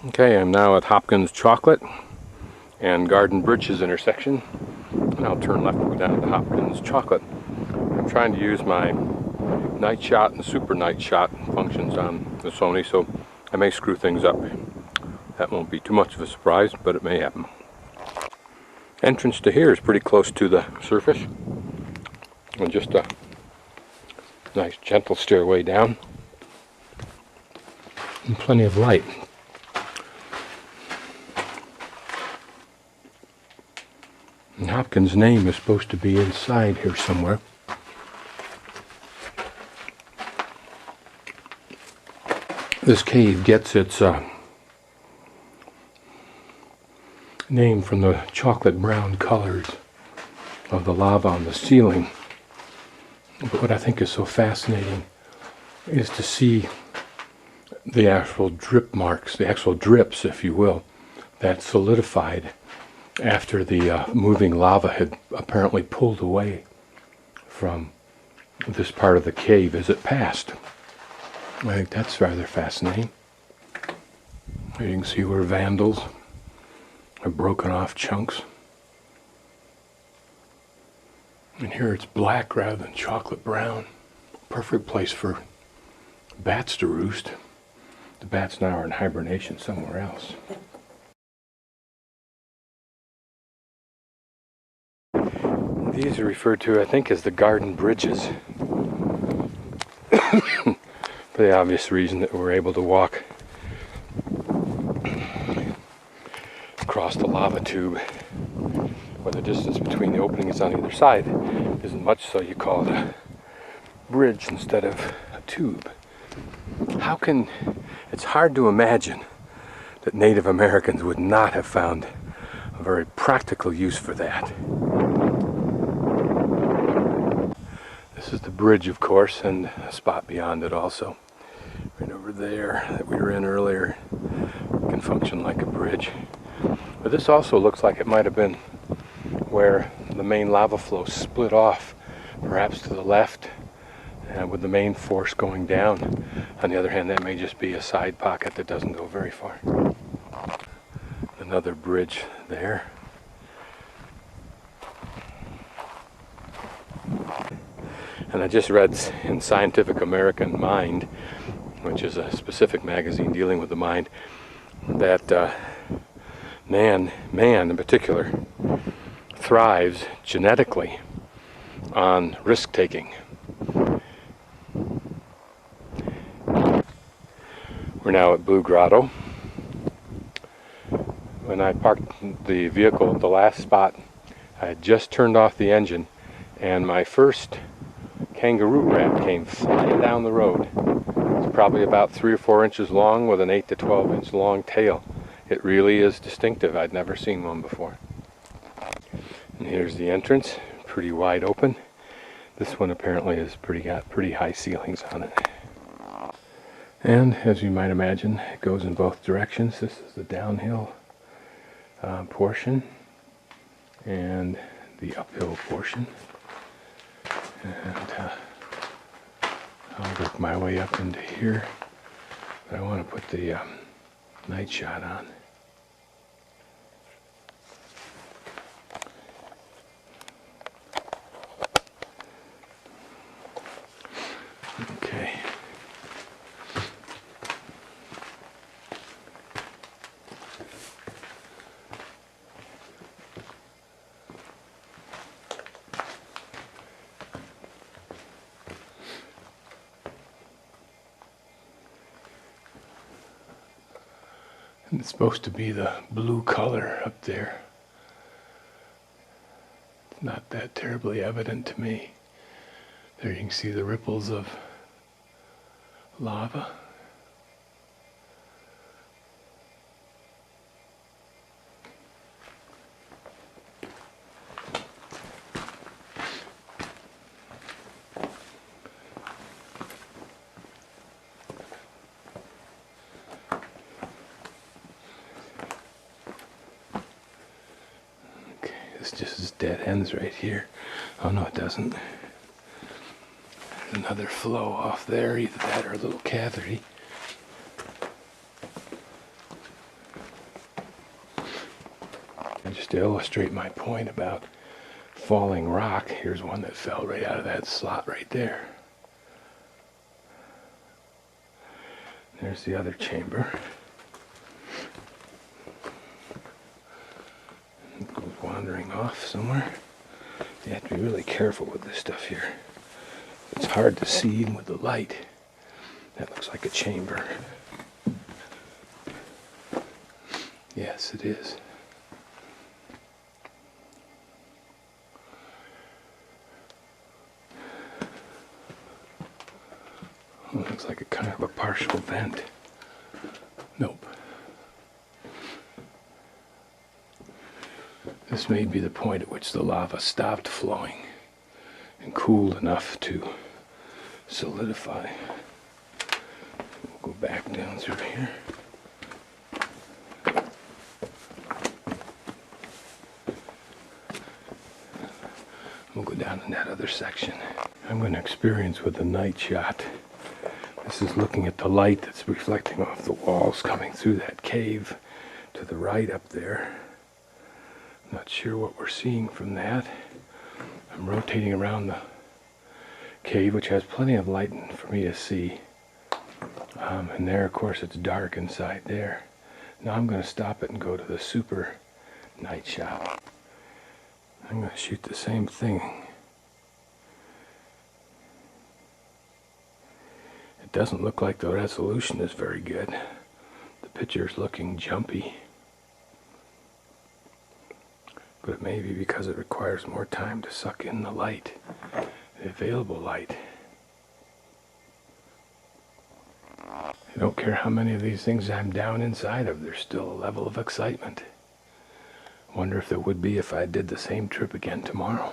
Okay, I'm now at Hopkins Chocolate and Garden Bridges intersection, and I'll turn left and go down to Hopkins Chocolate. I'm trying to use my night shot and super night shot functions on the Sony, so I may screw things up. That won't be too much of a surprise, but it may happen. Entrance to here is pretty close to the surface, and just a nice gentle stairway down, and plenty of light. And Hopkins' name is supposed to be inside here somewhere. This cave gets its name from the chocolate brown colors of the lava on the ceiling. But what I think is so fascinating is to see the actual drip marks, the actual drips, if you will, that solidified after the moving lava had apparently pulled away from this part of the cave as it passed. I think that's rather fascinating. You can see where vandals have broken off chunks. And here it's black rather than chocolate brown. Perfect place for bats to roost. The bats now are in hibernation somewhere else. These are referred to, I think, as the garden bridges. For the obvious reason that we're able to walk across the lava tube, where the distance between the openings on either side isn't much, so you call it a bridge instead of a tube. It's hard to imagine that Native Americans would not have found a very practical use for that. This is the bridge, of course, and a spot beyond it also. Right over there that we were in earlier can function like a bridge. But this also looks like it might have been where the main lava flow split off, perhaps to the left, with the main force going down. On the other hand, that may just be a side pocket that doesn't go very far. Another bridge there. And I just read in Scientific American Mind, which is a specific magazine dealing with the mind, that man in particular, thrives genetically on risk-taking. We're now at Blue Grotto. When I parked the vehicle at the last spot, I had just turned off the engine, and my first kangaroo rat came flying down the road. It's probably about 3 or 4 inches long with an 8 to 12 inch long tail. It really is distinctive. I'd never seen one before. And here's the entrance, pretty wide open. This one apparently has got pretty high ceilings on it. And as you might imagine, it goes in both directions. This is the downhill portion and the uphill portion. And I'll work my way up into here, but I want to put the night shot on. Okay. And it's supposed to be the blue color up there. It's not that terribly evident to me. There you can see the ripples of lava. This just dead ends right here. Oh no, it doesn't. There's another flow off there, either that or a little cavity. Just to illustrate my point about falling rock, here's one that fell right out of that slot right there. There's the other chamber. It goes wandering off somewhere. You have to be really careful with this stuff here. It's hard to see with the light. That looks like a chamber. Yes, it is. Looks like a kind of a partial vent. Nope. This may be the point at which the lava stopped flowing and cooled enough to solidify. We'll go back down through here. We'll go down in that other section. I'm going to experience with the night shot. This is looking at the light that's reflecting off the walls coming through that cave to the right up there. Not sure what we're seeing from that. I'm rotating around the cave, which has plenty of light for me to see. And there, of course, it's dark inside there. Now I'm going to stop it and go to the super night shot. I'm going to shoot the same thing. It doesn't look like the resolution is very good. The picture's looking jumpy. But it may be because it requires more time to suck in the light, the available light. I don't care how many of these things I'm down inside of, there's still a level of excitement. I wonder if there would be if I did the same trip again tomorrow.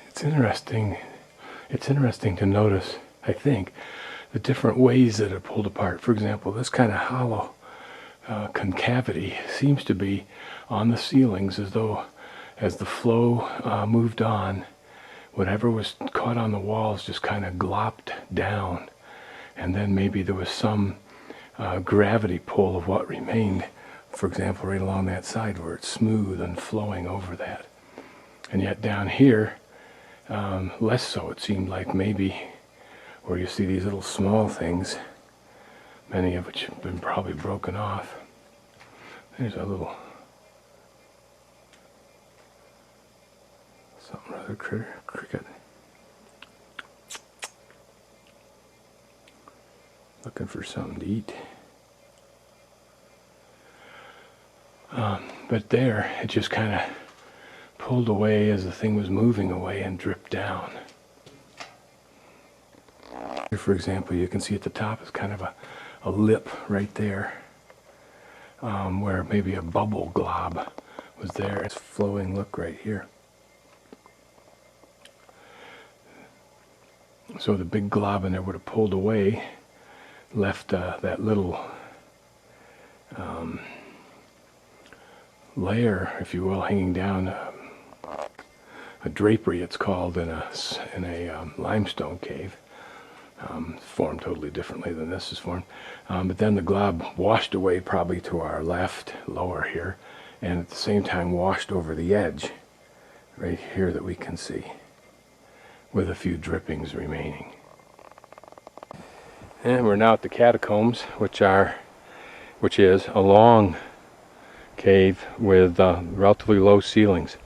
It's interesting to notice, I think, the different ways that are pulled apart. For example, this kind of hollow concavity seems to be on the ceilings, as though as the flow moved on, whatever was caught on the walls just kind of glopped down, and then maybe there was some gravity pull of what remained, for example, right along that side where it's smooth and flowing over that. And yet down here, less so. It seemed like maybe where you see these little small things, many of which have been probably broken off. There's a little something or other cricket. Looking for something to eat. But there, it just kind of pulled away as the thing was moving away and dripped down. Here, for example, you can see at the top is kind of a lip right there, where maybe a bubble glob was there. It's flowing, look right here. So the big glob in there would have pulled away, left that little layer, if you will, hanging down, a drapery it's called in a limestone cave. Formed totally differently than this is formed. But then the glob washed away probably to our left, lower here, and at the same time washed over the edge, right here that we can see, with a few drippings remaining. And we're now at the catacombs, which is a long cave with relatively low ceilings.